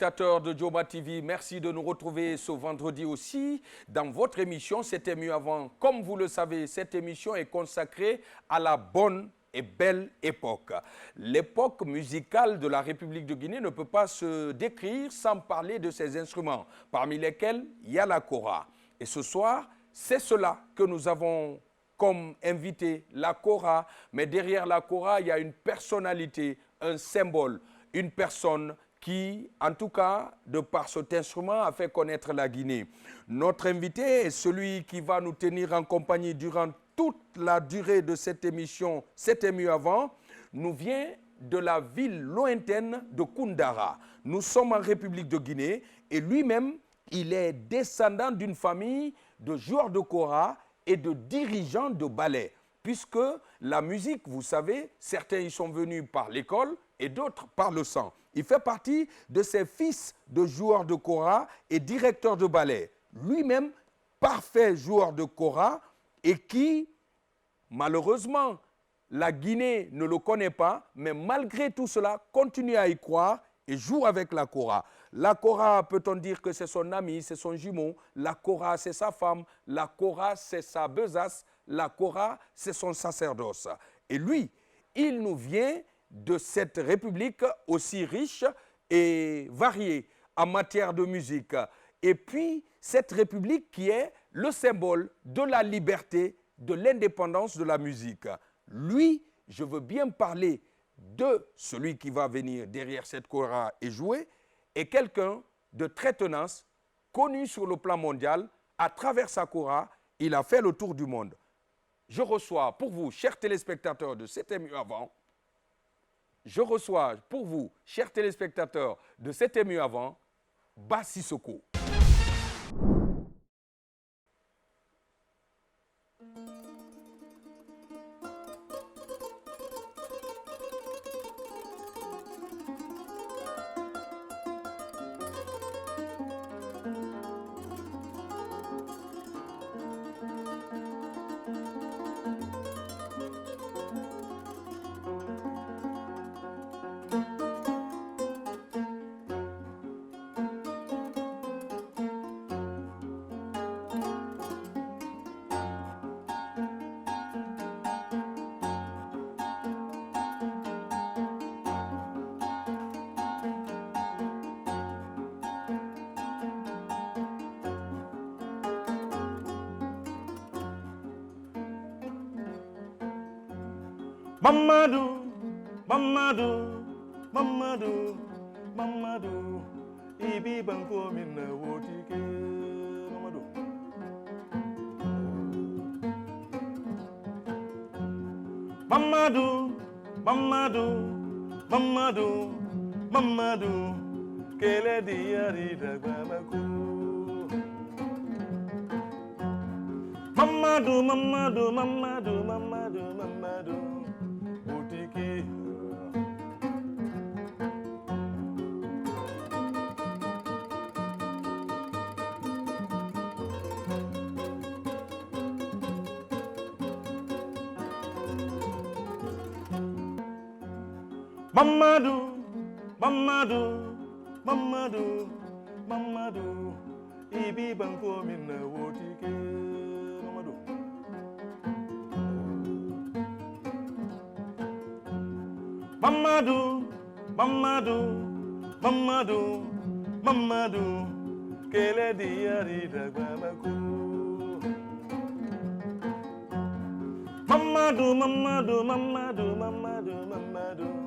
Téléspectateurs de Dioba TV, merci de nous retrouver ce vendredi aussi dans votre émission C'était mieux avant. Comme vous le savez, cette émission est consacrée à la bonne et belle époque. L'époque musicale de la République de Guinée ne peut pas se décrire sans parler de ses instruments, parmi lesquels il y a la kora. Et ce soir, c'est cela que nous avons comme invité, la kora. Mais derrière la kora, il y a une personnalité, un symbole, une personne qui, en tout cas, de par cet instrument, a fait connaître la Guinée. Notre invité est celui qui va nous tenir en compagnie durant toute la durée de cette émission « C'était mieux avant », nous vient de la ville lointaine de Koundara. Nous sommes en République de Guinée et lui-même, il est descendant d'une famille de joueurs de kora et de dirigeants de ballet. Puisque la musique, vous savez, certains y sont venus par l'école et d'autres par le sang. Il fait partie de ces fils de joueurs de kora et directeurs de ballet. Lui-même, parfait joueur de kora et qui, malheureusement, la Guinée ne le connaît pas, mais malgré tout cela, continue à y croire et joue avec la kora. La kora, peut-on dire que c'est son ami, c'est son jumeau. La kora, c'est sa femme. La kora, c'est sa besace. La kora, c'est son sacerdoce. Et lui, il nous vient de cette république aussi riche et variée en matière de musique. Et puis, cette république qui est le symbole de la liberté, de l'indépendance de la musique. Lui, je veux bien parler de celui qui va venir derrière cette kora et jouer, est quelqu'un de très tenace, connu sur le plan mondial. À travers sa kora, il a fait le tour du monde. Je reçois pour vous, chers téléspectateurs de C'était mieux avant, je reçois pour vous, chers téléspectateurs de C'était mieux avant, Ba Sissoko. Mamadou, Mamadou, Mamadou, Mamadou, Ibi Banko Minna Wotike, Mamadou. Mamadou, Mamadou, Mamadou, Mamadou, Kele Diari Dagbabaku. Mamadou, Mamadou, Mamadou, Mamadou, Mamadou. Mamadou, Mamadou, Mamadou, Mamadou, Ibi Banko Minna Wotike, Mamadou. Mamadou, Mamadou, Mamadou, Mamadou, Kele Diari Dagbabaku. Mamadou, Mamadou, Mamadou, Mamadou, Mamadou.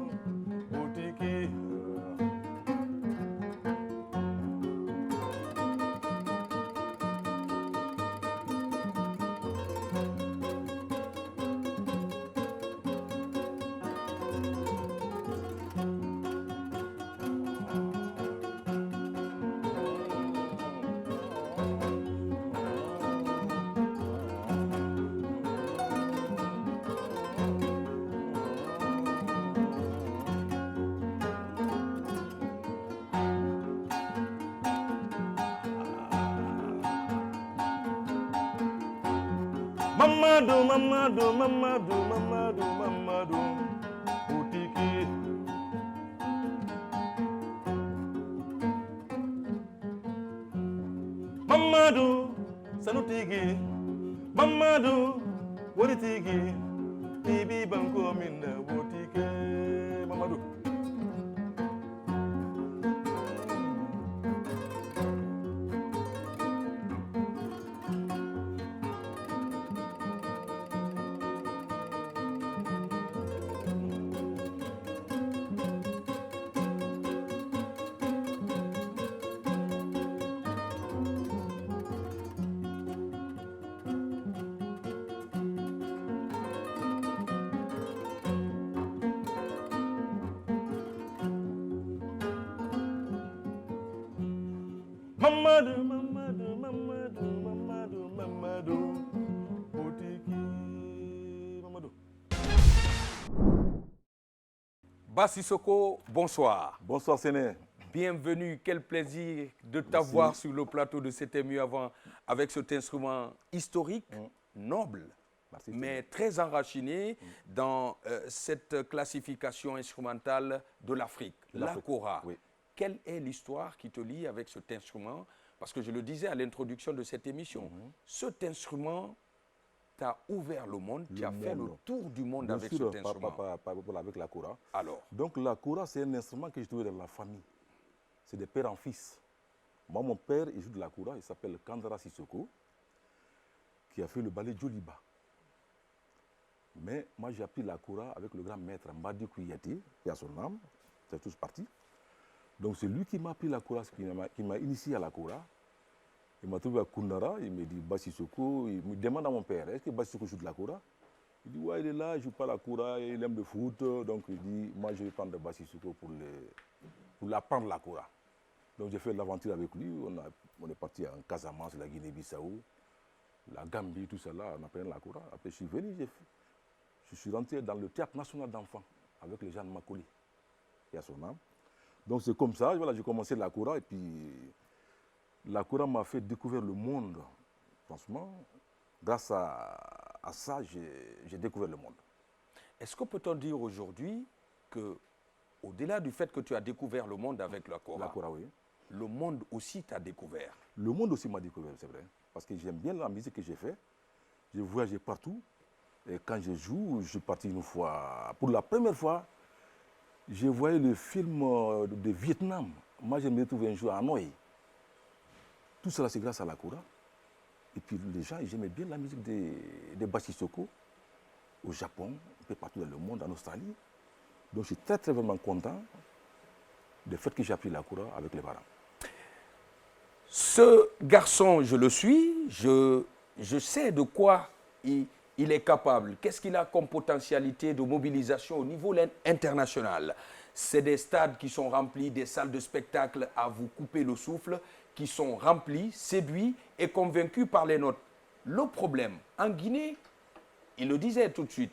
Mamadou, Mamadou, Mamadou, Mamadou, Mamadou, Boutiki. Mamadou Sanutigi Mamadou Waritigi Tibi Banko Minda Wotike Mamadou. Mamadou, Mamadou, Mamadou, Mamadou, Mamadou, Botiki, Mamadou. Bassissoko, bonsoir. Bonsoir Séné. Bienvenue, quel plaisir de t'avoir sur le plateau de C'était mieux avant avec cet instrument historique, noble, Merci, mais très enraciné dans cette classification instrumentale de l'Afrique, la kora. Oui. Quelle est l'histoire qui te lie avec cet instrument? Parce que je le disais à l'introduction de cette émission, cet instrument t'a ouvert le monde, tu as fait le tour du monde Bien avec sûr, cet instrument. avec la kora. Alors, Donc la kora, c'est un instrument que je trouvais dans la famille. C'est de père en fils. Moi, mon père, il joue de la kora, il s'appelle Kandara Sissoko, qui a fait le ballet Djoliba. Mais moi, j'ai appris la kora avec le grand maître Madi Kouyati, qui a son âme, c'est tous partis. Donc c'est lui qui m'a appris la kora, qui m'a initié à la kora. Il m'a trouvé à Kundara, il me dit Bassissoko, il me demande à mon père, est-ce que Bassissoko joue de la kora? Il dit, ouais, il est là, il ne joue pas la kora, il aime le foot. Donc il dit, moi je vais prendre Bassissoko pour l'apprendre la kora. Donc j'ai fait l'aventure avec lui, on est parti en Casamance, la Guinée-Bissau, la Gambie, tout ça là, on apprenait la kora. Après je suis venu, je suis rentré dans le théâtre national d'enfants avec les gens de Makoli, qui a son âme. Donc c'est comme ça, voilà, j'ai commencé la kora et puis la kora m'a fait découvrir le monde. Franchement, grâce à ça, j'ai découvert le monde. est-ce que peut-on dire aujourd'hui que, au-delà du fait que tu as découvert le monde avec la kora, Oui. le monde aussi t'a découvert? Le monde aussi m'a découvert, c'est vrai. Parce que j'aime bien la musique que j'ai fait. J'ai voyagé partout. Et quand je joue, je suis parti une fois. Pour la première fois, j'ai vu le film de Vietnam. Moi, je me retrouve un jour à Hanoï. Tout cela, c'est grâce à la kora. Et puis les gens, j'aimais bien la musique de Bassissoko au Japon, un peu partout dans le monde, en Australie. Donc je suis très, très vraiment content du fait que j'ai appris la kora avec les parents. Ce garçon, je le suis, je sais de quoi il est capable. Qu'est-ce qu'il a comme potentialité de mobilisation au niveau international? C'est des stades qui sont remplis, des salles de spectacle à vous couper le souffle, qui sont remplis, séduits et convaincus par les nôtres. Le problème, en Guinée, il le disait tout de suite,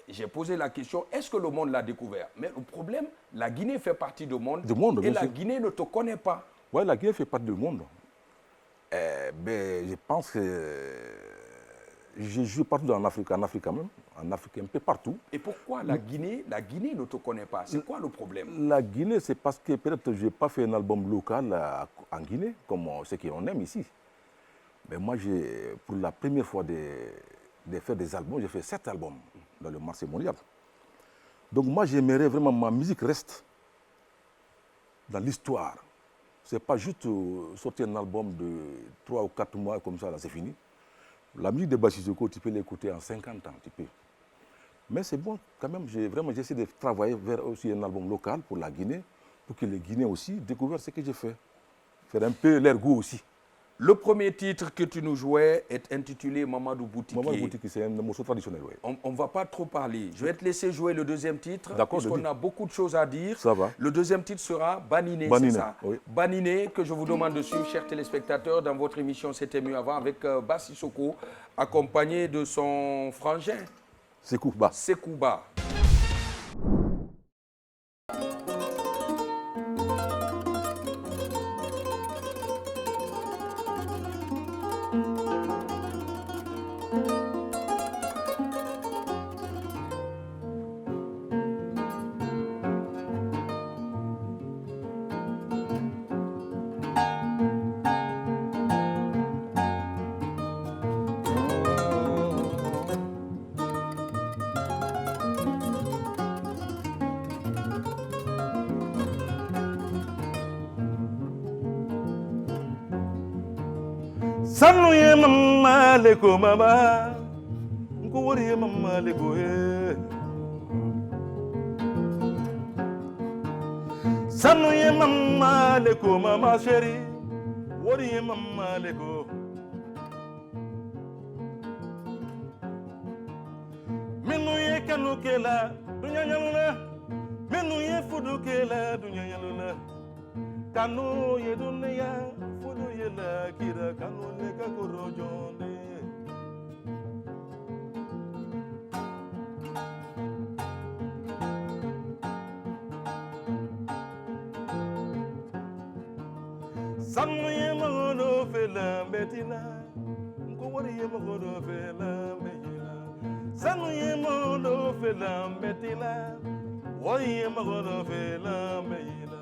j'ai posé la question, est-ce que le monde l'a découvert? Mais le problème, la Guinée fait partie du monde, et bien la sûr. Guinée ne te connaît pas. Oui, la Guinée fait partie du monde. Ben, je pense que j'ai joué partout en Afrique même, en Afrique un peu partout. Et pourquoi la Guinée ne te connaît pas? C'est quoi le problème? La Guinée, c'est parce que peut-être je n'ai pas fait un album local en Guinée, comme ce qu'on aime ici. Mais moi, pour la première fois de faire des albums, j'ai fait 7 albums dans le marché mondial. Donc moi, j'aimerais vraiment que ma musique reste dans l'histoire. Ce n'est pas juste sortir un album de 3 ou 4 mois comme ça, là, c'est fini. La musique de Bassissoko, tu peux l'écouter en 50 ans, tu peux. Mais c'est bon, quand même, j'essaie de travailler vers aussi un album local pour la Guinée, pour que les Guinéens aussi découvrent ce que j'ai fait. Faire un peu leur goût aussi. Le premier titre que tu nous jouais est intitulé Mamadou Boutiki. Mamadou Boutiki, c'est un morceau traditionnel, oui. On ne va pas trop parler. Je vais te laisser jouer le deuxième titre, puisqu'on a beaucoup de choses à dire. Ça va. Le deuxième titre sera Baniné, c'est ça? Oui. Baniné, que je vous demande de suivre, chers téléspectateurs, dans votre émission C'était mieux avant, avec Bassissoko, accompagné de son frangin. Sekouba. Sekouba. Sanu ye mama leko mama, nko wori ye mama leko ye. Sanu ye mama leko mama chérie, wori ye mama leko. Minu ye kanu kela dunya nyaluna, minu ye fudu kela dunya nyaluna. Kanu ye dunya fudu ye la kira kanu le kakoro jonde. Sanu ye magodo fela betina, nko wari ye magodo fela mejila. Sanu ye magodo fela betina, wari ye magodo fela mejila.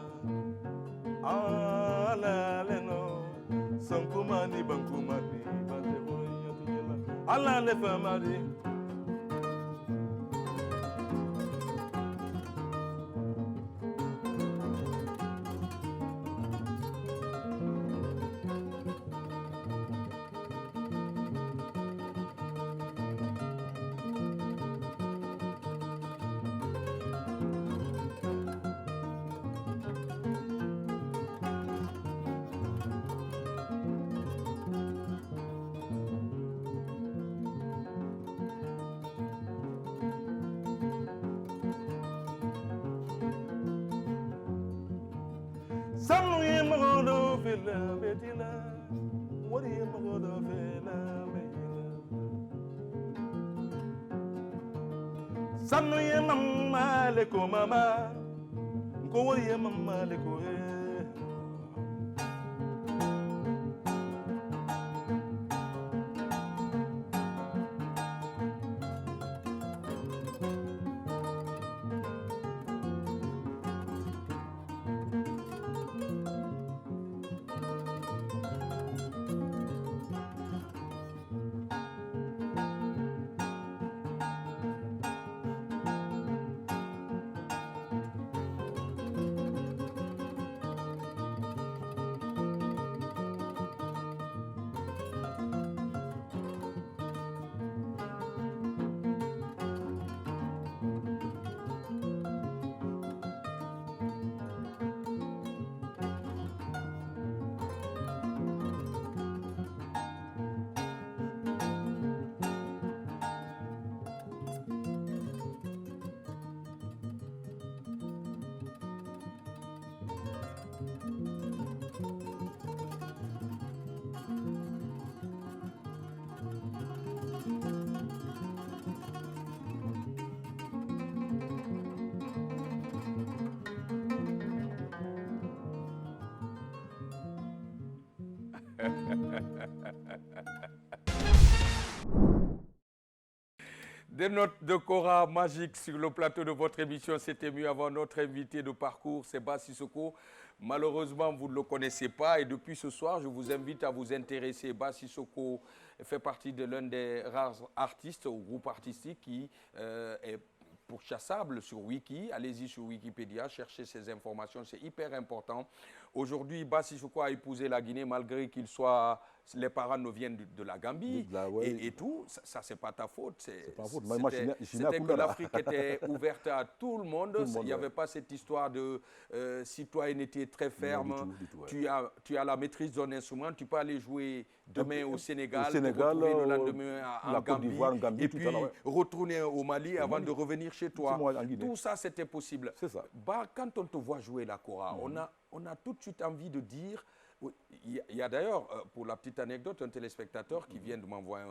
Ala leno, sankumani bankumani, bate wari yatujela. Ala le famari. Sanu ye magodo fela betila, wari ye magodo fela mejila. Sanu ye mama leko mama, nko wari ye mama leko ye. Des notes de Kora magiques sur le plateau de votre émission. C'était mieux avant. Notre invité de parcours, c'est Bass Sissoko. Malheureusement, vous ne le connaissez pas. Et depuis ce soir, je vous invite à vous intéresser. Bass Sissoko fait partie de l'un des rares artistes ou groupes artistiques qui est pourchassable sur Wiki. Allez-y sur Wikipédia, cherchez ces informations, c'est hyper important. Aujourd'hui, Bass Sissoko a épousé la Guinée malgré qu'il soit... Les parents ne viennent de la Gambie et tout. Ça c'est pas ta faute. C'était que l'Afrique était ouverte à tout le monde. Il n'y avait pas cette histoire de citoyenneté très ferme. Non, du tout, tu as la maîtrise d'un instrument. Tu peux aller jouer demain au Sénégal, le lendemain en Gambie, et puis retourner au Mali avant de revenir chez toi. Tout ça, c'était possible. Ça. Bah, quand on te voit jouer la kora, on a tout de suite envie de dire... Il y a d'ailleurs, pour la petite anecdote, un téléspectateur qui vient de m'envoyer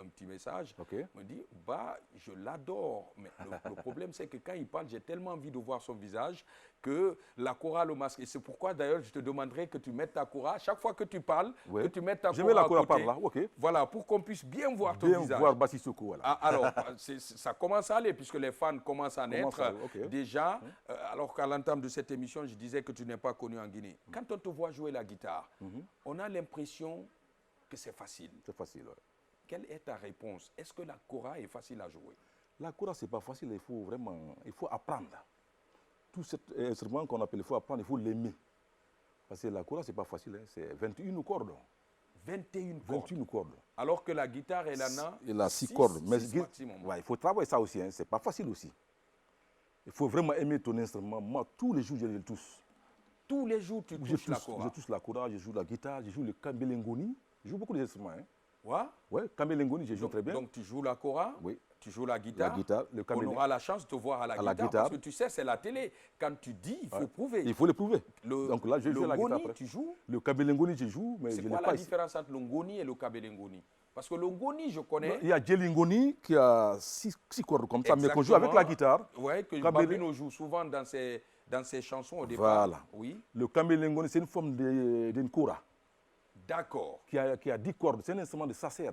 un petit message, me dit, bah, je l'adore. Mais le problème, c'est que quand il parle, j'ai tellement envie de voir son visage que la kora le masque. Et c'est pourquoi, d'ailleurs, je te demanderai que tu mettes ta kora, chaque fois que tu parles, que tu mettes ta kora. Je mets la kora par là, Voilà, pour qu'on puisse bien voir ton visage. Bien voir Bass Sissoko, voilà. Alors, ça commence à aller, puisque les fans commencent à naître déjà. Alors qu'à l'entame de cette émission, je disais que tu n'es pas connu en Guinée. Quand on te voit jouer la guitare, on a l'impression que c'est facile. C'est facile, oui. Quelle est ta réponse? Est-ce que la kora est facile à jouer? La kora, ce n'est pas facile, il faut apprendre. Tout cet instrument qu'on appelle, il faut apprendre, il faut l'aimer. Parce que la kora, ce n'est pas facile, c'est 21 cordes. 21 cordes. 21 cordes. Alors que la guitare, elle en a Il a 6 cordes. Mais maximum. ouais, il faut travailler ça aussi. Hein. Ce n'est pas facile aussi. Il faut vraiment aimer ton instrument. Moi, tous les jours, je le touche. Tous les jours, tu touches la kora. Je touche la kora, je joue la guitare, je joue le kambelengoni. Je joue beaucoup d'instruments. Hein. Ouais. Ouais, kambelengoni, je joue très bien. Donc, tu joues la kora, oui. Tu joues la guitare. La guitare, le On aura la chance de te voir à la guitare. Parce que tu sais, c'est la télé. Quand tu dis, il faut prouver. Il faut le prouver. Donc là, je joue la guitare. Tu joues. Le kabelengoni, je joue, mais je c'est n'ai quoi pas la différence entre le ngoni et le kabelengoni? Parce que le ngoni, je connais. Il y a Djelingoni qui a 6 cordes comme ça, mais qu'on joue avec la guitare. Oui, que Babino joue souvent dans ses chansons au départ. Voilà. Oui. Le kabelengoni, c'est une forme d'une kora. D'accord. Qui a 10 cordes. C'est un instrument de sacer.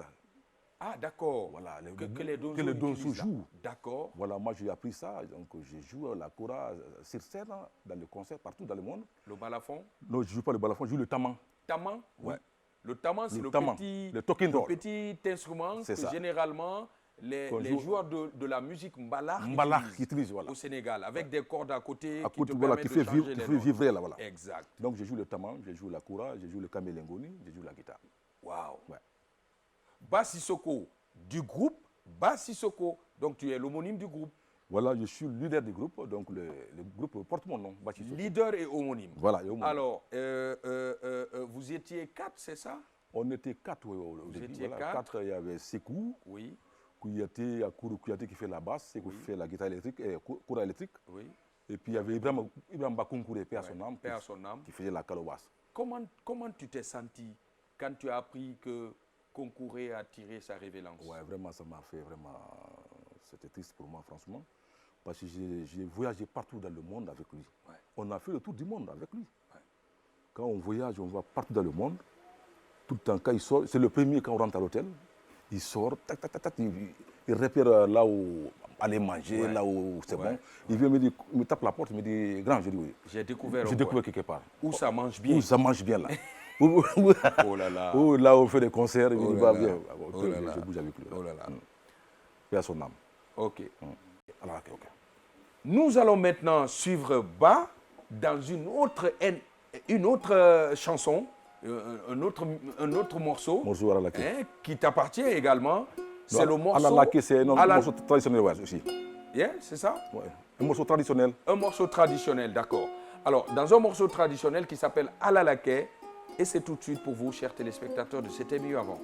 Ah, d'accord. Voilà, que les donzous jouent. D'accord. Voilà, moi j'ai appris ça. Donc je joue la kora sur scène, dans les concerts partout dans le monde. Le balafon? Non, je ne joue pas le balafon, je joue le taman. Taman? Ouais. Le taman, c'est le petit instrument que généralement les joueurs de la musique mbala utilisent au Sénégal, avec des cordes à côté qui te permettent de changer les notes. Vivre là, voilà. Exact. Donc je joue le taman, je joue la kora, je joue le kabelengoni, je joue la guitare. Waouh. Ouais. Bassissoko du groupe Bassissoko. Donc tu es l'homonyme du groupe. Voilà, je suis le leader du groupe, donc le groupe porte mon nom, Bassissoko. Leader et homonyme. Voilà, et homonyme. Alors, vous étiez 4, c'est ça? On était 4, oui. Vous étiez 4, il y avait Sekou, oui. Kouyaté, Akourou Kouyaté qui fait la basse, Sekou qui fait la guitare électrique, kora électrique. Oui. Et puis il y avait Ibrahim Bakounkouré, paix à son âme, qui faisait la calobasse. Comment tu t'es senti quand tu as appris que Konkouré a tiré sa révélance? Ouais, vraiment, ça m'a fait vraiment... C'était triste pour moi, franchement. Parce que j'ai voyagé partout dans le monde avec lui. Ouais. On a fait le tour du monde avec lui. Ouais. Quand on voyage, on va partout dans le monde. Tout le temps, quand il sort, c'est le premier quand on rentre à l'hôtel. Il sort, tac, tac, tac, tac, il repère là où aller manger, là où c'est bon. Il vient me tape la porte, il me dit, grand, je dis oui. J'ai découvert quelque part. Où ça mange bien. Où ça mange bien là. Oh là là. Là où on fait des concerts, il me dit, bien. Je bouge avec lui. Oh là là. Paix à son âme. Ok. Alors, ok. Nous allons maintenant suivre Ba dans une autre chanson, un autre morceau qui t'appartient également. C'est le morceau... Alalake, c'est un morceau traditionnel aussi. Yeah, c'est ça? Ouais. Un morceau traditionnel. Un morceau traditionnel, d'accord. Alors, dans un morceau traditionnel qui s'appelle Alalake, et c'est tout de suite pour vous, chers téléspectateurs de C'était mieux avant.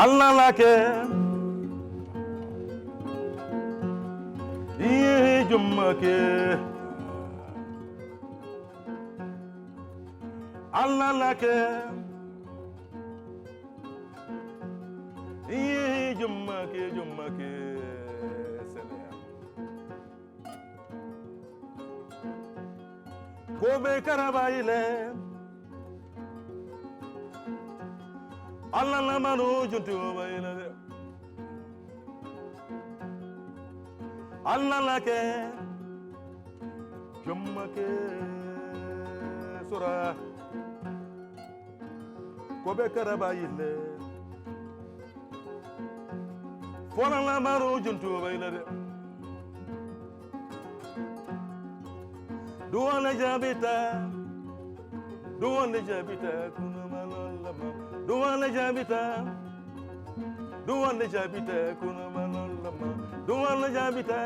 Alalake, iye jumake. Alalake, iye jumake. Kobe karabaile. Allah la manu juntu bayna de Allah la ke jumma ke sura ko be karabayile fona la manu juntu bayna de duwana jabita kuna malallama duwana jabita kuna malallama duwana jabita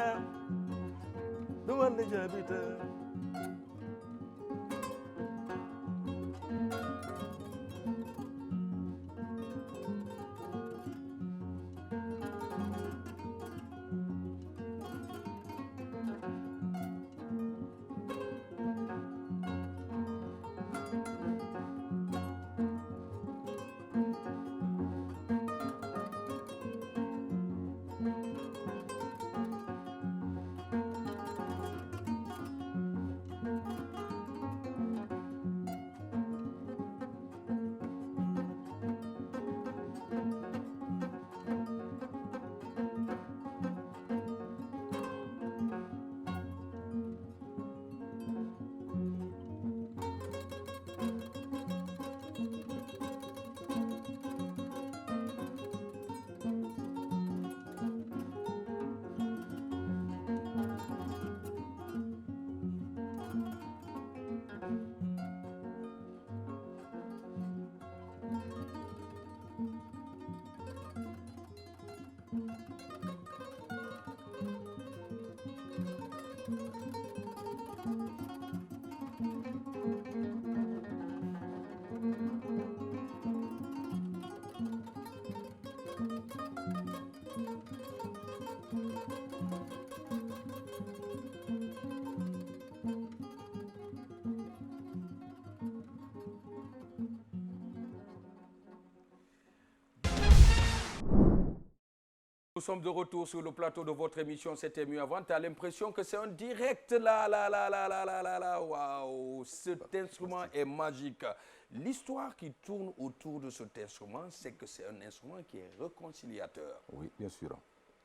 Nous sommes de retour sur le plateau de votre émission C'était mieux avant. Tu as l'impression que c'est un direct là. Waouh, cet instrument est magique. L'histoire qui tourne autour de cet instrument, c'est que c'est un instrument qui est réconciliateur. Oui, bien sûr.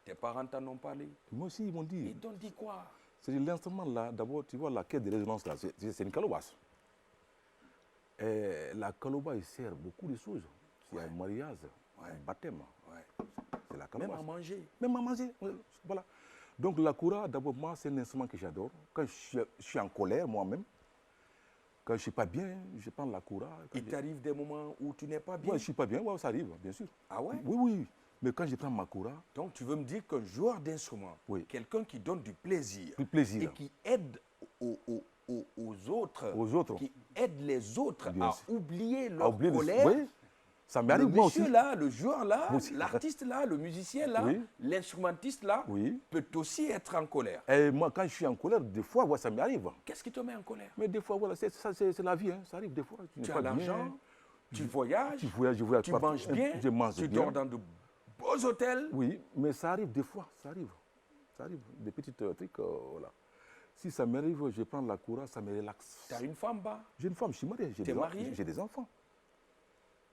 Tes parents t'en ont parlé? Moi aussi, ils m'ont dit. Ils t'ont dit quoi? C'est l'instrument là, d'abord, tu vois, la caisse de résonance là, c'est une calobasse. Et la calobasse, il sert beaucoup de choses. Il y a un mariage, un baptême. C'est la calobasse. Même à manger. Même à manger, voilà. Donc la koura, d'abord, moi, c'est un instrument que j'adore. Quand je suis en colère, moi-même, quand je ne suis pas bien, je prends la koura. Il t'arrive des moments où tu n'es pas bien? Oui, je ne suis pas bien, ouais, ça arrive, bien sûr. Ah ouais? Oui. Mais quand je prends ma koura... Donc tu veux me dire qu'un joueur d'instrument, oui, quelqu'un qui donne du plaisir, et qui aide aux autres, qui aide les autres à oublier leur colère, oui. Ça m'arrive moi aussi. Le monsieur là, le joueur là, l'artiste là, le musicien là, l'instrumentiste là, peut aussi être en colère. Et moi, quand je suis en colère, des fois, ouais, ça m'arrive. Qu'est-ce qui te met en colère? Mais des fois, voilà, c'est la vie, hein, ça arrive des fois. Tu as l'argent, tu voyages, tu manges bien, tu dors dans de beaux hôtels. Oui, mais ça arrive des fois, ça arrive. Ça arrive, des petits trucs, voilà. Si ça m'arrive, je prends la koura, ça me relaxe. Tu as une femme, bah? J'ai une femme, je suis marié. Tu es marié? J'ai des enfants.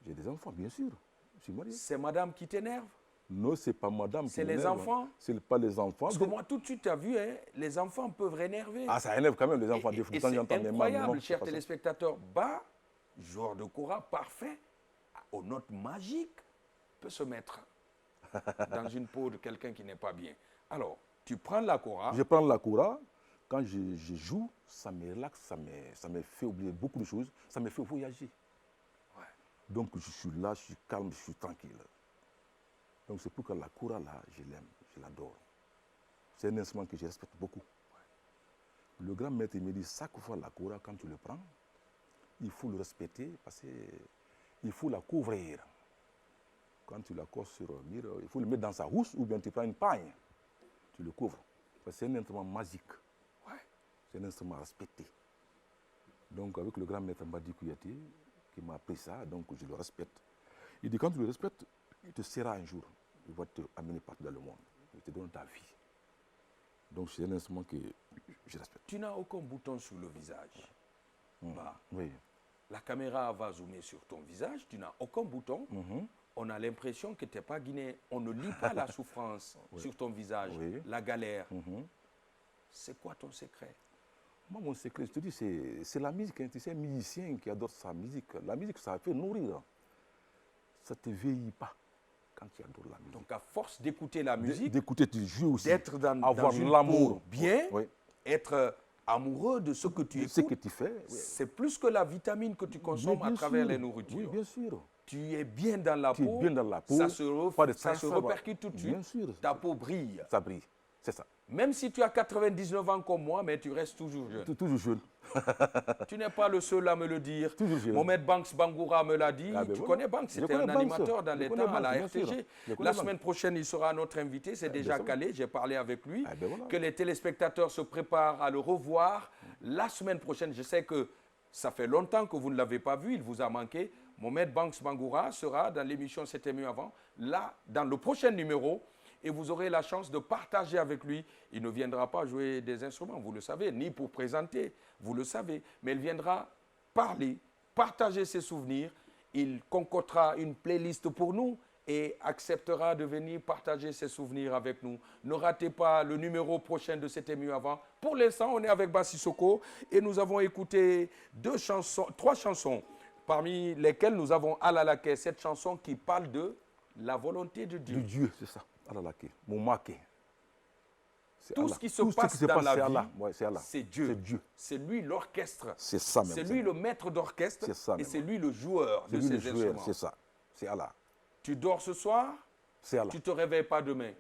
J'ai des enfants, bien sûr. Je suis marié. C'est madame qui t'énerve? Non, c'est pas madame qui m'énerve. C'est les enfants? C'est pas les enfants. Parce que moi, tout de suite, tu as vu, hein, les enfants peuvent énerver. Ah, ça énerve quand même les enfants. Et c'est incroyable, chers téléspectateurs. Bah, joueur de koura parfait, aux notes magiques, peut se mettre dans une peau de quelqu'un qui n'est pas bien. Alors, tu prends la koura. Je prends la koura. Quand je joue, ça me relaxe, ça me fait oublier beaucoup de choses. Ça me fait voyager. Donc, je suis là, je suis calme, je suis tranquille. Donc, c'est pour que la koura, là, je l'aime, je l'adore. C'est un instrument que je respecte beaucoup. Le grand maître, il me dit, chaque fois, la koura, quand tu le prends, il faut le respecter parce qu'il faut la couvrir. Quand tu la couvres sur un mur, il faut le mettre dans sa housse ou bien tu prends une paille, tu le couvres. C'est un instrument magique. C'est un instrument respecté. Donc, avec le grand maître Mbadi Kouyaté, qui m'a appris ça, donc je le respecte. Il dit, quand tu le respectes, il te sera un jour. Il va te amener partout dans le monde. Il te donne ta vie. Donc c'est un instrument que je respecte. Tu n'as aucun bouton sur le visage. Bah, oui. La caméra va zoomer sur ton visage, tu n'as aucun bouton. On a l'impression que tu n'es pas guinéen. On ne lit pas la souffrance sur ton visage, la galère. C'est quoi ton secret? Moi, mon secret, je te dis, c'est la musique. Hein. Tu sais, un musicien qui adore sa musique. La musique, ça fait nourrir. Ça ne te vieillit pas quand tu adores la musique. Donc, à force d'écouter la musique, d'écouter, tu joues aussi. D'être dans une l'amour bien, être amoureux de ce que tu écoutes, ce que tu fais. C'est plus que la vitamine que tu consommes à travers les nourritures. Oui, bien sûr. Tu es bien dans la peau. Bien dans la peau. Ça se repercute tout de suite. Bien sûr. Ta peau brille. Ça brille. C'est ça. Même si tu as 99 ans comme moi, mais tu restes toujours jeune. Toujours jeune. Tu n'es pas le seul à me le dire. Toujours jeune. Mohamed Banks Bangoura me l'a dit. Tu connais Banks, c'était un animateur dans les temps à la RTG. La semaine prochaine, il sera notre invité. C'est déjà calé. J'ai parlé avec lui. Que les téléspectateurs se préparent à le revoir. La semaine prochaine, je sais que ça fait longtemps que vous ne l'avez pas vu. Il vous a manqué. Mohamed Banks Bangoura sera dans l'émission C'était mieux avant. Là, dans le prochain numéro. Et vous aurez la chance de partager avec lui. Il ne viendra pas jouer des instruments, vous le savez, ni pour présenter, vous le savez. Mais il viendra parler, partager ses souvenirs. Il concoctera une playlist pour nous et acceptera de venir partager ses souvenirs avec nous. Ne ratez pas le numéro prochain de C'était mieux avant. Pour l'instant, on est avec Bassissoko et nous avons écouté 3 chansons, parmi lesquelles nous avons Alalake, cette chanson qui parle de la volonté de Dieu. De Dieu, c'est ça. Mon maquet. Tout ce qui se passe dans la vie, c'est Dieu. C'est lui l'orchestre. C'est ça même. C'est lui le maître d'orchestre et c'est lui le joueur de ces instruments. C'est ça. C'est Allah. Tu dors ce soir, tu ne te réveilles pas demain.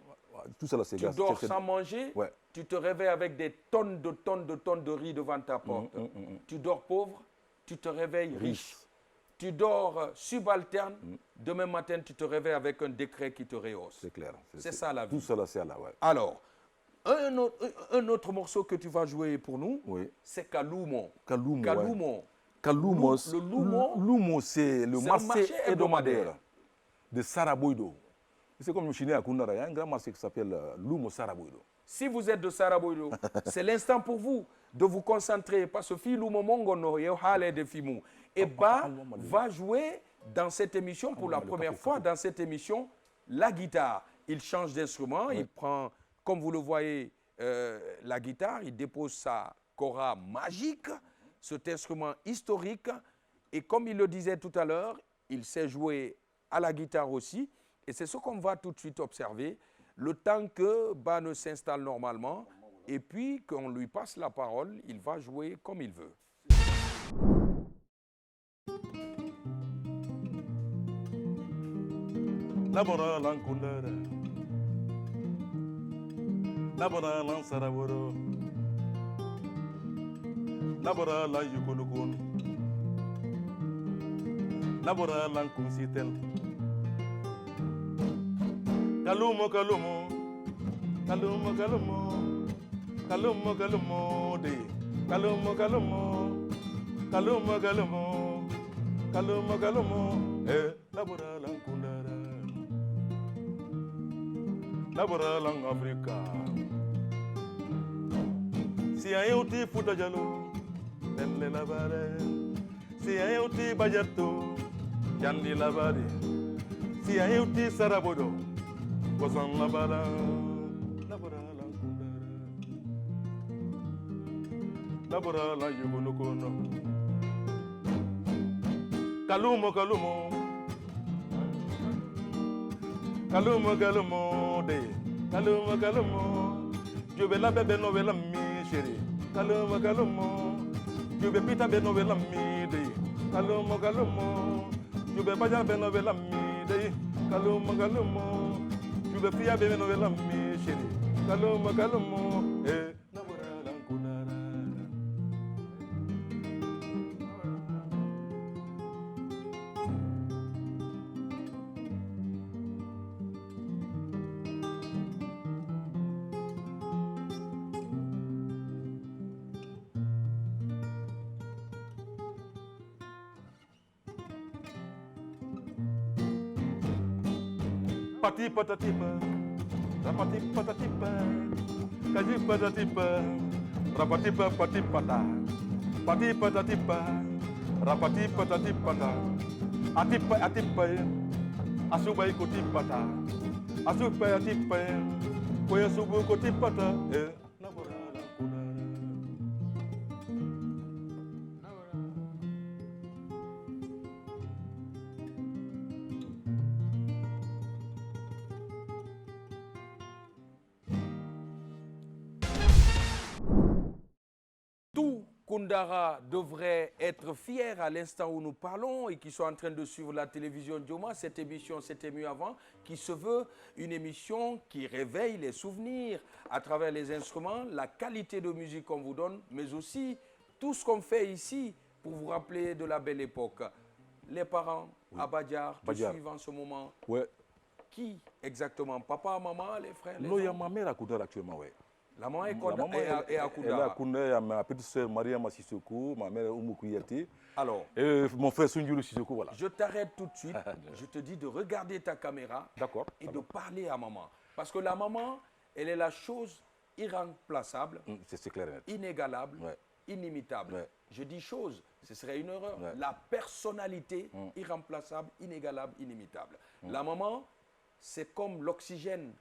Tout ça, c'est tu dors sans manger, tu te réveilles avec des tonnes de riz devant ta porte. Tu dors pauvre, tu te réveilles riche. Tu dors subalterne, demain matin, tu te réveilles avec un décret qui te rehausse. C'est clair. C'est ça la vie. Tout ça, c'est Allah, Alors, un autre morceau que tu vas jouer pour nous, c'est Kaloumo. Kaloumo, le Loumo, c'est le marché hebdomadaire de Saraboido. C'est comme je suis né à Koundara, il y a un grand marché qui s'appelle Lumo Saraboido. Si vous êtes de Saraboido, c'est l'instant pour vous de vous concentrer parce que Filou Momongono et Hale de Fimou. Et Ba va jouer dans cette émission pour la première fois dans cette émission la guitare. Il change d'instrument, il prend, comme vous le voyez, la guitare, il dépose sa kora magique, cet instrument historique. Et comme il le disait tout à l'heure, il sait jouer à la guitare aussi. Et c'est ce qu'on va tout de suite observer, le temps que Ba ne s'installe normalement, et puis qu'on lui passe la parole, il va jouer comme il veut. Nabora lankundara, nabora lansaraworo, nabora lanjukunukun, nabora lankunsitel. Kalumo, kalumo, kalumo, kalumo, kalumo, kalumo, de, kalumo, kalumo, kalumo, kalumo, kalumo, kalumo, nabora lankundara, nabora lang Africa. Si hay uti futa jalo, tenle labare. Si hay uti bajato, jandi labare. Si hay uti sarabodo. Kosan labala, labora la kundara, labora la yugunukono. Kalumo, kalumo, kalumo, kalumo, de, kalumo, kalumo. Jube la bebe novela mi chérie, kalumo, kalumo. Jube pita be novela mi de, kalumo, kalumo. Jube baja be novela mi de, kalumo, kalumo. Tu veux fier bébé novella mi chérie, calme calme, nabora lankunara. Pati patatipa, rapati patatipa, kaji patatipa, rapatipa patipata, pati patatipa, rapati patatipata, atipa atipa, asubai kotipata, asubai atipa, koya subu kotipata, nabora lankudara. Koundara devrait être fier à l'instant où nous parlons et qui sont en train de suivre la télévision Dioma. Cette émission, c'était mieux avant, qui se veut une émission qui réveille les souvenirs à travers les instruments, la qualité de musique qu'on vous donne, mais aussi tout ce qu'on fait ici pour vous rappeler de la belle époque. Les parents à Badiar te suivent en ce moment. Ouais. Qui exactement? Papa, maman, les frères? Non, il y a ma mère à Koundara actuellement, ouais. La maman est à Koundara. Elle est à Koundara, il y a ma petite sœur Mariama Sissoko, ma mère Oumou Kouyate. Alors, et mon frère Sunjuru Sissoko, voilà. Je t'arrête tout de suite. Je te dis de regarder ta caméra et de parler à maman. Parce que la maman, elle est la chose irremplaçable, c'est clair, inégalable, inimitable. Je dis chose, ce serait une erreur. La personnalité irremplaçable, inégalable, inimitable. La maman, c'est comme l'oxygène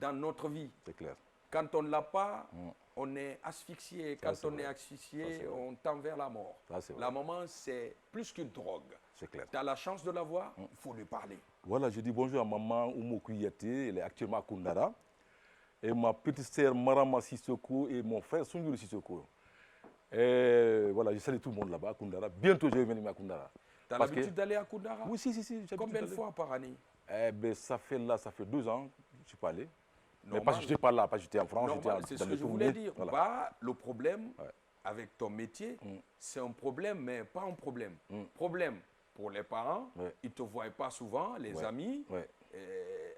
dans notre vie. C'est clair. Quand on ne l'a pas, on est asphyxié. Quand on est asphyxié, on tend vers la mort. La maman, c'est plus qu'une drogue. C'est clair. Tu as la chance de la voir, il faut lui parler. Voilà, je dis bonjour à maman Oumou Kouyate, elle est actuellement à Koundara. Et ma petite sœur Marama Sissoko et mon frère Sunjuru Sissoko. Et voilà, je salue tout le monde là-bas à Koundara. Bientôt, je vais venir à Koundara. Tu as l'habitude d'aller à Koundara? Oui, si. Combien de fois par année? Eh bien, ça fait 2 ans que je ne suis pas allé. Mais parce que je n'étais pas là, parce que j'étais en France. C'est ce que je voulais dire. Voilà. Bah, le problème avec ton métier, c'est un problème, mais pas un problème. Problème pour les parents, ils ne te voient pas souvent, les amis,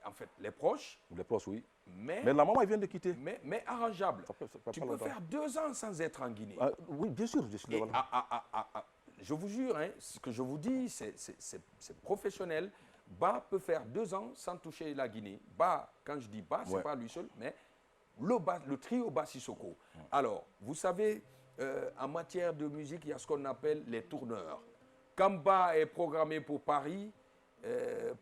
en fait, les proches. Les proches, oui. Mais la maman, elle vient de quitter. Mais arrangeable. Ça tu peux faire 2 ans sans être en Guinée. Oui, bien sûr. Je vous jure, hein, ce que je vous dis, c'est professionnel. Ba peut faire 2 ans sans toucher la Guinée. Ba, quand je dis Ba, ce n'est pas lui seul, mais le trio Ba Sissoko. Alors, vous savez, en matière de musique, il y a ce qu'on appelle les tourneurs. Quand Ba est programmé pour Paris,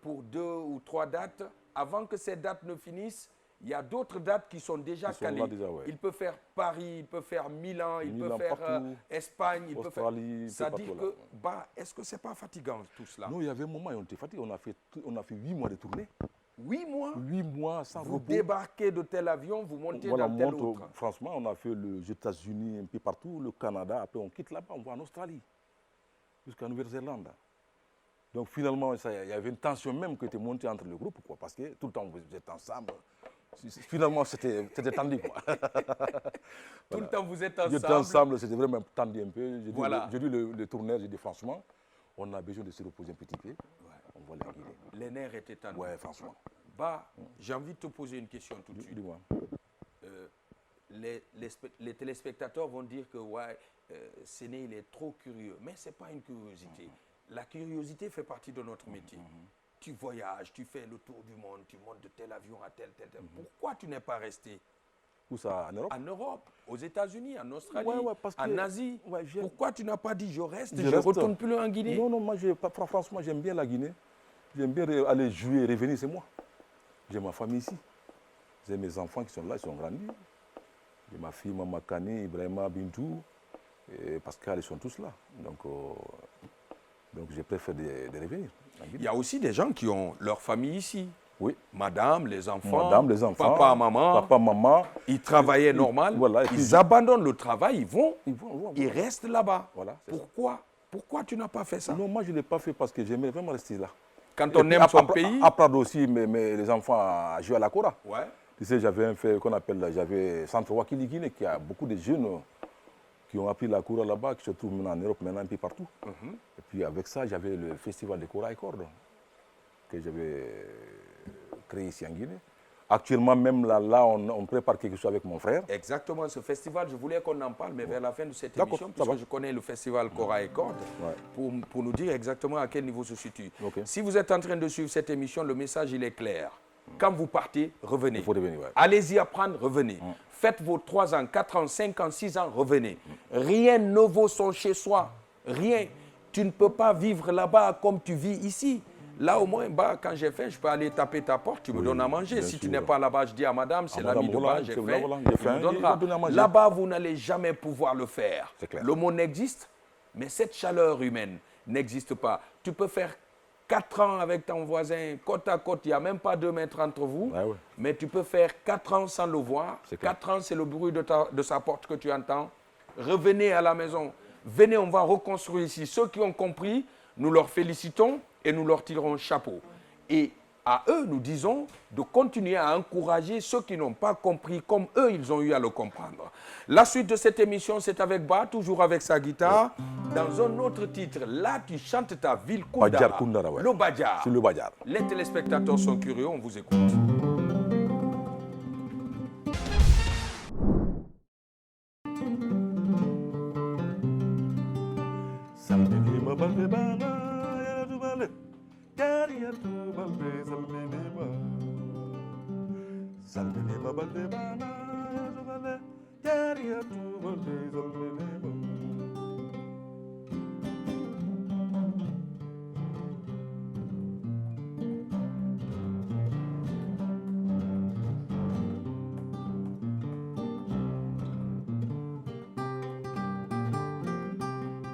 pour 2 ou 3 dates, avant que ces dates ne finissent, il y a d'autres dates qui sont déjà calées. Il peut faire Paris, il peut faire Milan, il peut faire Espagne, il peut faire... Ça dit que, bah, est-ce que ce n'est pas fatigant tout cela? Non, il y avait un moment où on était fatigué. On a fait 8 mois de tournée. 8 mois? 8 mois sans repos. Vous débarquez de tel avion, vous montez dans tel autre. Franchement, on a fait les États-Unis un peu partout, le Canada. Après, on quitte là-bas, on va en Australie, jusqu'à Nouvelle-Zélande. Donc finalement, il y avait une tension même qui était montée entre le groupe, quoi, parce que tout le temps, vous êtes ensemble. Finalement, c'était tendu, quoi. Tout le temps, vous êtes ensemble. Vous êtes ensemble, c'était vraiment tendu un peu. J'ai dit le tourneur, j'ai dit franchement, on a besoin de se reposer un petit peu. On va les guider. Les nerfs étaient tendus. Ouais, franchement. Bah, j'ai envie de te poser une question tout de suite. Dis-moi. Les téléspectateurs vont dire que Séné, il est trop curieux. Mais ce n'est pas une curiosité. La curiosité fait partie de notre métier. Tu voyages, tu fais le tour du monde, tu montes de tel avion à tel. Pourquoi tu n'es pas resté? Où ça, en Europe? En Europe, aux États-Unis, en Australie, en Asie. Pourquoi tu n'as pas dit je reste, je ne retourne plus en Guinée? Non, moi, franchement, j'aime bien la Guinée. J'aime bien aller jouer et revenir, c'est moi. J'ai ma famille ici. J'ai mes enfants qui sont là, ils sont grandis. J'ai ma fille, Mama Kani, Ibrahima, Bintou, et Pascal, ils sont tous là. Donc je préfère de revenir. Il y a aussi des gens qui ont leur famille ici. Oui. Madame, les enfants, papa, maman. Ils travaillaient normal. Voilà, ils abandonnent le travail, ils restent là-bas. Voilà, Pourquoi tu n'as pas fait ça? Non, moi je ne l'ai pas fait parce que j'aimerais vraiment rester là. Quand on aime son pays. Après aussi, les enfants jouent à la Kora. Ouais. Tu sais, j'avais un fait qu'on appelle, j'avais Centre Wakili Guinée, qui a beaucoup de jeunes qui ont appris la Kora là-bas, qui se trouvent maintenant en Europe, maintenant un peu partout. Et puis avec ça, j'avais le festival de Kora et Cordes que j'avais créé ici en Guinée. Actuellement, même là on prépare quelque chose avec mon frère. Exactement, ce festival, je voulais qu'on en parle, mais vers la fin de cette émission, parce que je connais le festival Kora et Cordes, pour nous dire exactement à quel niveau se situe. Si vous êtes en train de suivre cette émission, le message, il est clair. Quand vous partez, revenez. Il faut revenir, Allez-y apprendre, revenez. Faites vos 3 ans, 4 ans, 5 ans, 6 ans, revenez. Rien ne vaut son chez soi. Rien. Tu ne peux pas vivre là-bas comme tu vis ici. Là, au moins, quand j'ai faim, je peux aller taper ta porte, tu me donnes à manger. Si tu n'es pas là-bas, je dis à madame, c'est l'ami de bas, j'ai faim, il me donnera. Là-bas, vous n'allez jamais pouvoir le faire. Le monde existe, mais cette chaleur humaine n'existe pas. Tu peux faire 4 ans avec ton voisin, côte à côte, il n'y a même pas 2 mètres entre vous, mais tu peux faire 4 ans sans le voir. 4 ans, c'est le bruit de sa porte que tu entends. Revenez à la maison. Venez, on va reconstruire ici. Ceux qui ont compris, nous leur félicitons et nous leur tirons chapeau. Et à eux, nous disons de continuer à encourager ceux qui n'ont pas compris comme eux, ils ont eu à le comprendre. La suite de cette émission, c'est avec Ba, toujours avec sa guitare. Dans un autre titre, là, tu chantes ta ville Koundara. Le Badjar. C'est le Badjar. Les téléspectateurs sont curieux, on vous écoute.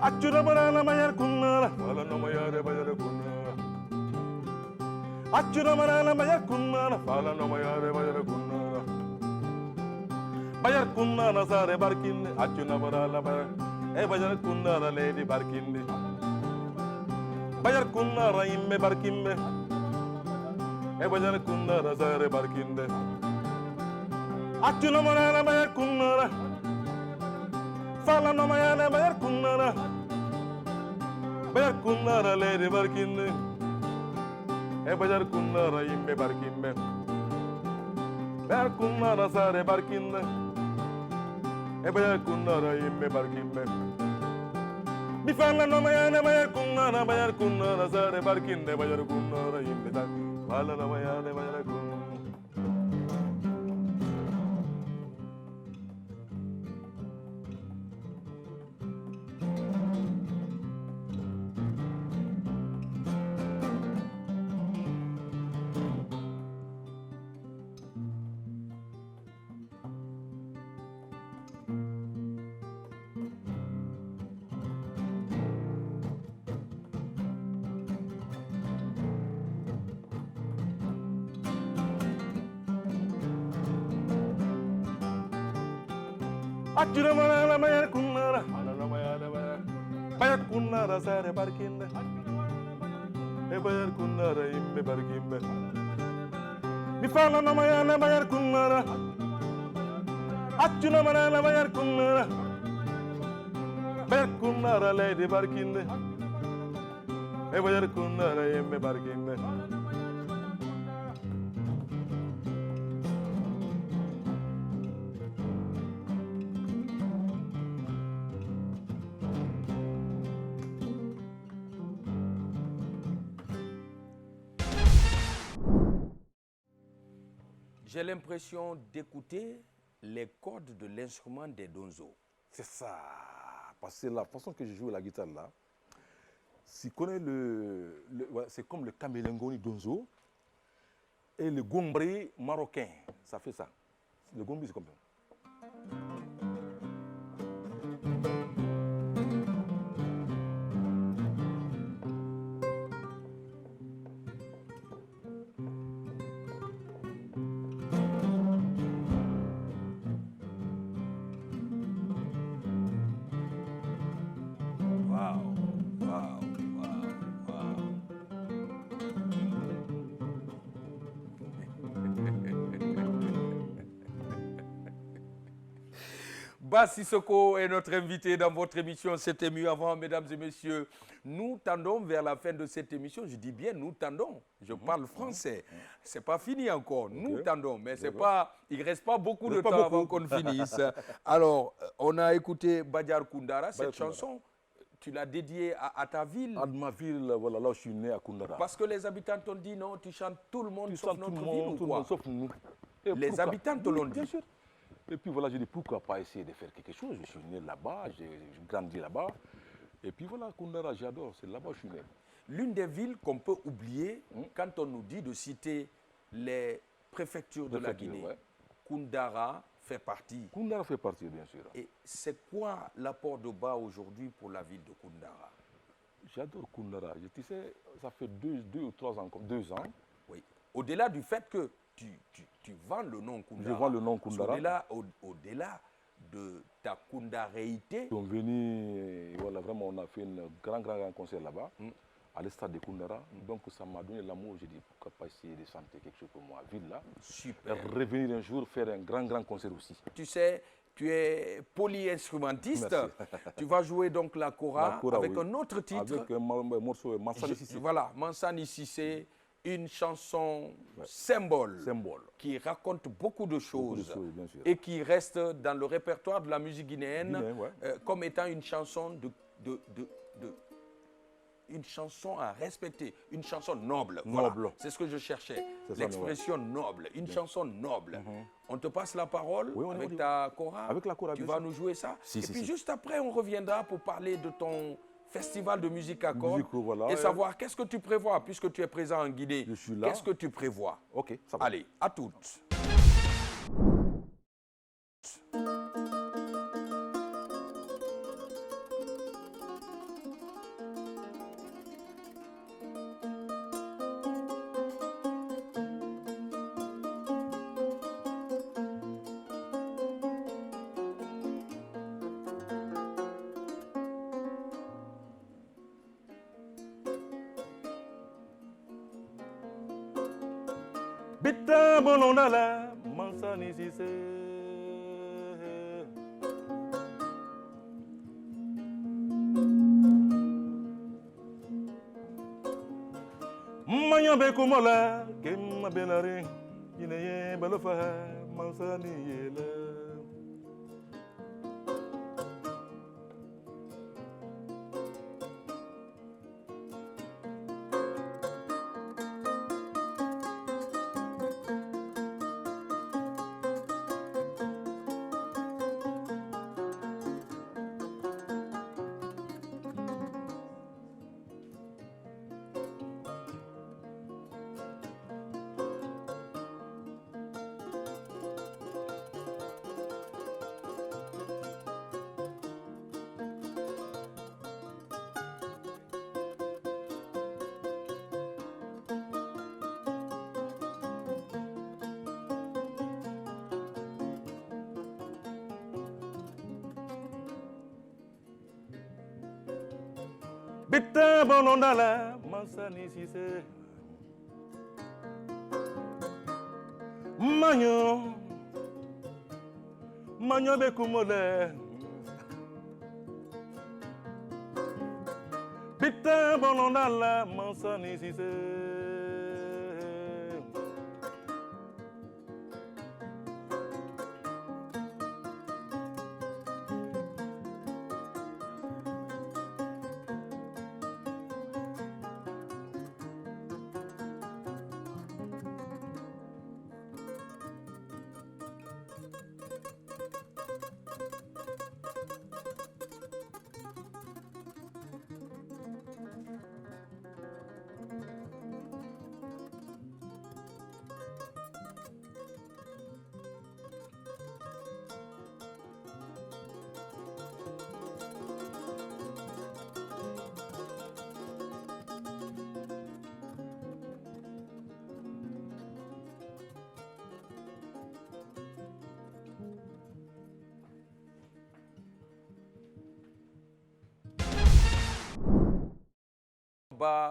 Achura marala mayar kunnara, fala no mayare bayare kunnara. Achura marala mayar kunnara, fala no mayare bayare kunnara. Bayar kunnara sare barkinde, achuna marala bayar. Bayar kunnara lady barkinde. Bayar kunnara imme barkinde. Bayar kunnara sare barkinde. Achuna marala mayar kunnara. Fala no mayare bayar kunnara. Bayar kunnara lady barkinde. Bayar kunnara imme barkinde. Bayar kunnara sare barkinde. Bayar kunnara imme barkinde. Bifana no mayana mayar kunna sare barkinde bayar kunna yimbe da bala no mayana mayar kunna. Achura mayana mayar kunna bala mayana bayar kunna sare barkinde e bayar kunna yimbe barkimbe. Bifana no mayana mayar kunna achuna mayana mayar kunna bayar kunna lady barkinde e bayar kunna yimbe barkimbe. J'ai l'impression d'écouter les cordes de l'instrument des donzos. C'est ça. Parce que la façon que je joue la guitare là, si tu connais c'est comme le camelengoni donzo et le gombré marocain. Ça fait ça. Le gombré, c'est comme ça. Bas Sissoko est notre invité dans votre émission C'était mieux avant, mesdames et messieurs. Nous tendons vers la fin de cette émission. Je dis bien nous tendons. Je parle français. C'est pas fini encore. Nous tendons, mais c'est pas. Il reste pas beaucoup de temps avant qu'on finisse. Alors, on a écouté Badiar Koundara. Cette chanson, tu l'as dédiée à ta ville. À ma ville, voilà, là où je suis né à Koundara. Parce que les habitants t'ont dit non, tu chantes tout le monde sauf notre ville ou tout le quoi? monde sauf nous. Les habitants te l'ont dit. Bien sûr. Et puis voilà, j'ai dit pourquoi pas essayer de faire quelque chose. Je suis né là-bas, j'ai grandi là-bas. Et puis voilà, Koundara, j'adore, c'est là-bas que je suis né. L'une des villes qu'on peut oublier quand on nous dit de citer les préfectures de la Guinée, Koundara fait partie. Koundara fait partie, bien sûr. Et c'est quoi l'apport de Ba aujourd'hui pour la ville de Koundara? J'adore Koundara. Tu sais, ça fait 2 ou 3 ans, 2 ans. Oui. Au-delà du fait que tu vends le nom Koundara. Je vends le nom Koundara. Au-delà de ta koundaréité. Ils sont venus, voilà, vraiment, on a fait un grand concert là-bas, à l'estade de Koundara. Donc ça m'a donné l'amour. J'ai dit pourquoi pas essayer de chanter quelque chose pour moi, ville là. Super. Et revenir un jour faire un grand concert aussi. Tu sais, tu es polyinstrumentiste. Tu vas jouer donc la kora avec un autre titre. Avec un morceau Mansani Sissé. Voilà, Mansani Sissé. Une chanson symbole qui raconte beaucoup de choses, bien sûr. Et qui reste dans le répertoire de la musique guinéenne comme étant une chanson une chanson à respecter, une chanson noble. Voilà. C'est ce que je cherchais, l'expression noble, une chanson noble. On te passe la parole avec ta kora. Avec la kora, tu vas nous jouer ça. Et puis juste après, on reviendra pour parler de ton festival de musique à cordes et savoir qu'est-ce que tu prévois puisque tu es présent en Guinée. Je suis là. Qu'est-ce que tu prévois? Ok, ça va. Allez, à toutes. Bita bolonala, Mansani Sissé. Manya be kumola, kemma benare, yineye balofa, Mansani yela. Bita bonondala mansani sise Manyo be kumole Bita bonondala mansani sise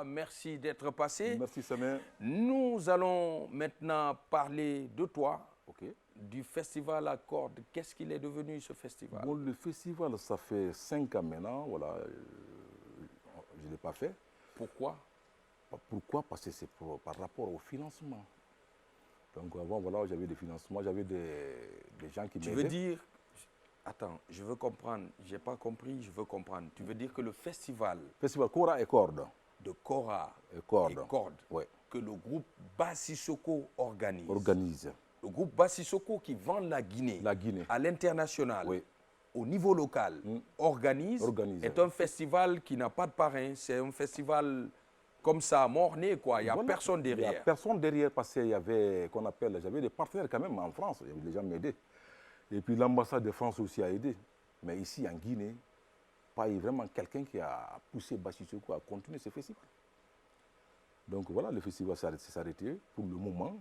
Merci d'être passé. Merci Samer. Nous allons maintenant parler de toi, Okay. du festival à cordes. Qu'est-ce qu'il est devenu ce festival? Bon, le festival, ça fait 5 ans maintenant. Voilà, je ne l'ai pas fait. Pourquoi? Pourquoi? Parce que c'est par rapport au financement. Donc avant, voilà, j'avais des financements, j'avais des gens qui m'aidaient. Tu veux dire... Attends, je veux comprendre. Je n'ai pas compris, je veux comprendre. Tu veux dire que le festival... Festival Kora et Cordes. De Kora et Cordes. Ouais. Que le groupe Bassissoko organise. Le groupe Bassissoko qui vend la Guinée, à l'international, oui. Au niveau local, organise. Est un festival qui n'a pas de parrain. C'est un festival comme ça, mort-né, quoi. Il n'y a personne derrière. Il n'y a personne derrière parce qu'il y avait, j'avais des partenaires quand même en France. Les gens m'aidaient. Et puis l'ambassade de France aussi a aidé. Mais ici, en Guinée, pas vraiment quelqu'un qui a poussé Bassissoko à continuer ce festival. Donc voilà, le festival s'est arrêté pour le moment.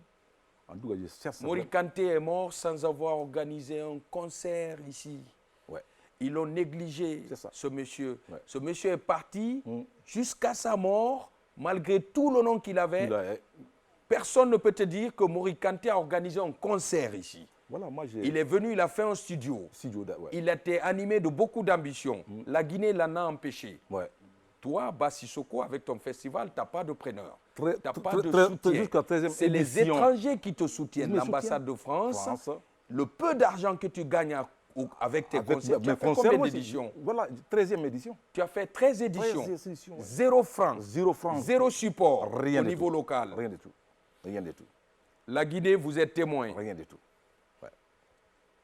En tout cas, je cherche... Mori Kanté est mort sans avoir organisé un concert ici. Ouais. Ils l'ont négligé, ce monsieur. Ouais. Ce monsieur est parti jusqu'à sa mort, malgré tout le nom qu'il avait. Personne ne peut te dire que Mori Kanté a organisé un concert ici. Voilà, moi il est venu, il a fait un studio. Il a été animé de beaucoup d'ambition. La Guinée l'en a empêché. Ouais. Toi, Bassissoko, avec ton festival, tu n'as pas de preneur. Tu n'as pas de soutien. C'est les étrangers qui te soutiennent. L'ambassade de France, le peu d'argent que tu gagnes avec tes concerts. Tu as fait combien d'éditions? Voilà, 13e édition. Tu as fait 13 éditions. 13 éditions, ouais. 0 francs. 0 francs. 0 support Rien au niveau local. Rien du tout. Rien du tout. La Guinée, vous êtes témoin. Rien du tout.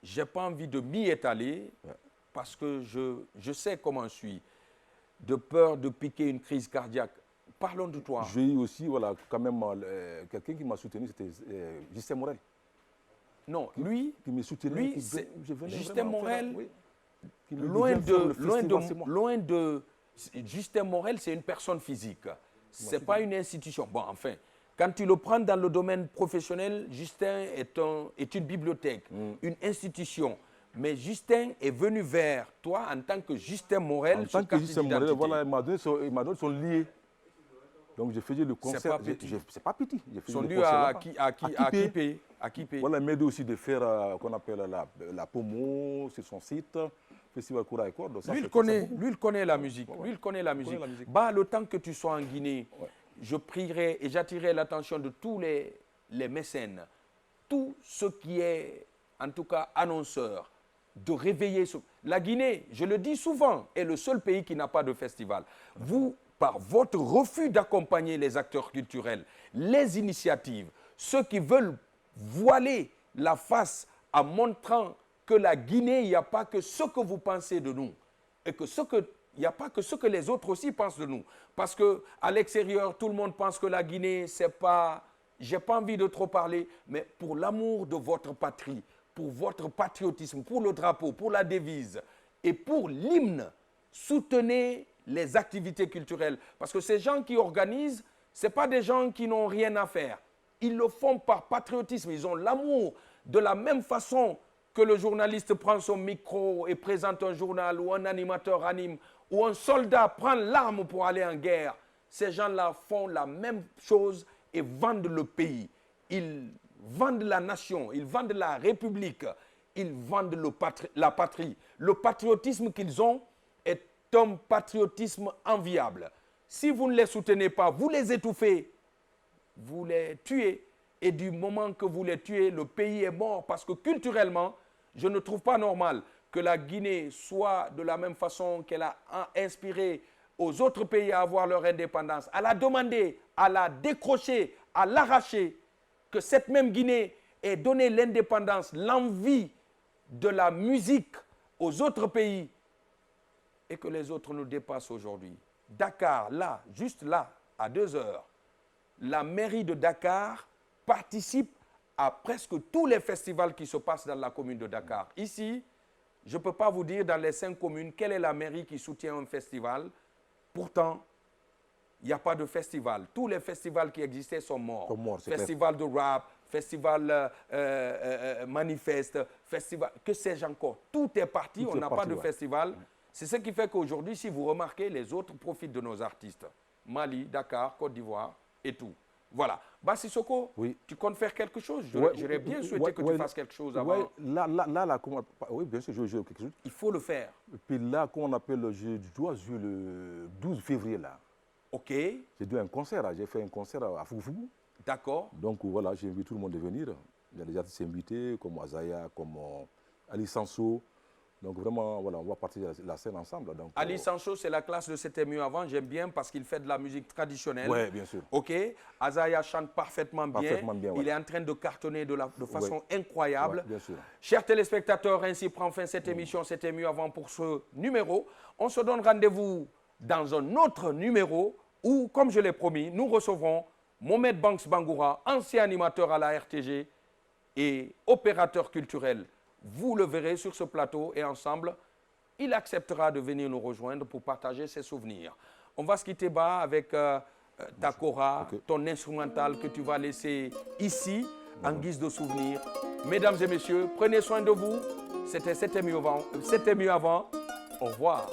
Je n'ai pas envie de m'y étaler parce que je sais comment je suis. De peur de piquer une crise cardiaque. Parlons de toi. J'ai eu aussi, voilà, quand même, quelqu'un qui m'a soutenu, c'était Justin Morel. Non, lui, qui me soutenait. Lui, Justin Morel, loin de Justin Morel, c'est une personne physique. Ce n'est pas une institution. Bon, enfin, quand tu le prends dans le domaine professionnel, Justin est une bibliothèque, une institution. Mais Justin est venu vers toi en tant que Justin Morel. En tant que Justin Morel, voilà, il m'a donné son lié. Donc je faisais le concert. C'est pas petit. Son lieu à Kipé. Voilà, il m'a aidé aussi de faire qu'on appelle la promo sur son site. Festival Kora et Cordes. Lui, il connaît la musique. Lui, il connaît la musique. Bah, le temps que tu sois en Guinée, je prierai et j'attirerai l'attention de tous les mécènes, tous ceux qui est, en tout cas, annonceurs, de réveiller. La Guinée, je le dis souvent, est le seul pays qui n'a pas de festival. Vous, par votre refus d'accompagner les acteurs culturels, les initiatives, ceux qui veulent voiler la face en montrant que la Guinée, il n'y a pas que ce que vous pensez de nous, et que il n'y a pas que ce que les autres aussi pensent de nous. Parce qu'à l'extérieur, tout le monde pense que la Guinée, c'est pas... Je n'ai pas envie de trop parler, mais pour l'amour de votre patrie, pour votre patriotisme, pour le drapeau, pour la devise et pour l'hymne, soutenez les activités culturelles. Parce que ces gens qui organisent, ce n'est pas des gens qui n'ont rien à faire. Ils le font par patriotisme, ils ont l'amour de la même façon que le journaliste prend son micro et présente un journal, ou un animateur anime, ou un soldat prend l'arme pour aller en guerre, ces gens-là font la même chose et vendent le pays. Ils vendent la nation, ils vendent la République, ils vendent la patrie. Le patriotisme qu'ils ont est un patriotisme enviable. Si vous ne les soutenez pas, vous les étouffez, vous les tuez. Et du moment que vous les tuez, le pays est mort. Parce que culturellement, je ne trouve pas normal que la Guinée soit de la même façon qu'elle a inspiré aux autres pays à avoir leur indépendance, à la demander, à la décrocher, à l'arracher, que cette même Guinée ait donné l'indépendance, l'envie de la musique aux autres pays et que les autres nous dépassent aujourd'hui. Dakar, là, juste là, à 2 heures, la mairie de Dakar participe à presque tous les festivals qui se passent dans la commune de Dakar. Ici, je ne peux pas vous dire dans les 5 communes quelle est la mairie qui soutient un festival. Pourtant, il n'y a pas de festival. Tous les festivals qui existaient sont morts. Festival de rap, festival manifeste, festival, que sais-je encore. Tout est parti, on n'a pas de festival. C'est ce qui fait qu'aujourd'hui, si vous remarquez, les autres profitent de nos artistes. Mali, Dakar, Côte d'Ivoire et tout. Voilà. Bassissoko, tu comptes faire quelque chose? J'aurais bien souhaité que tu fasses quelque chose avant. Oui, bien sûr, je joue quelque chose. Il faut le faire. Et puis là, comment on appelle, je dois jouer le 12 février là. Ok. J'ai donné un concert, j'ai fait un concert à Fougou. D'accord. Donc voilà, j'ai invité tout le monde à venir. Il y a des artistes invités comme Azaya, comme Ali Sanso. Donc vraiment, voilà, on va partir la scène ensemble. Donc, Ali Sancho, c'est la classe de C'était mieux avant. J'aime bien parce qu'il fait de la musique traditionnelle. Oui, bien sûr. Ok. Azaya chante parfaitement bien. Ouais. Il est en train de cartonner de façon incroyable. Ouais, bien sûr. Chers téléspectateurs, ainsi prend fin cette émission C'était mieux avant pour ce numéro. On se donne rendez-vous dans un autre numéro où, comme je l'ai promis, nous recevrons Mohamed Banks Bangoura, ancien animateur à la RTG et opérateur culturel. Vous le verrez sur ce plateau et ensemble, il acceptera de venir nous rejoindre pour partager ses souvenirs. On va se quitter bas avec ta kora, ton instrumental que tu vas laisser ici en guise de souvenir. Mesdames et messieurs, prenez soin de vous. C'était mieux avant. Au revoir.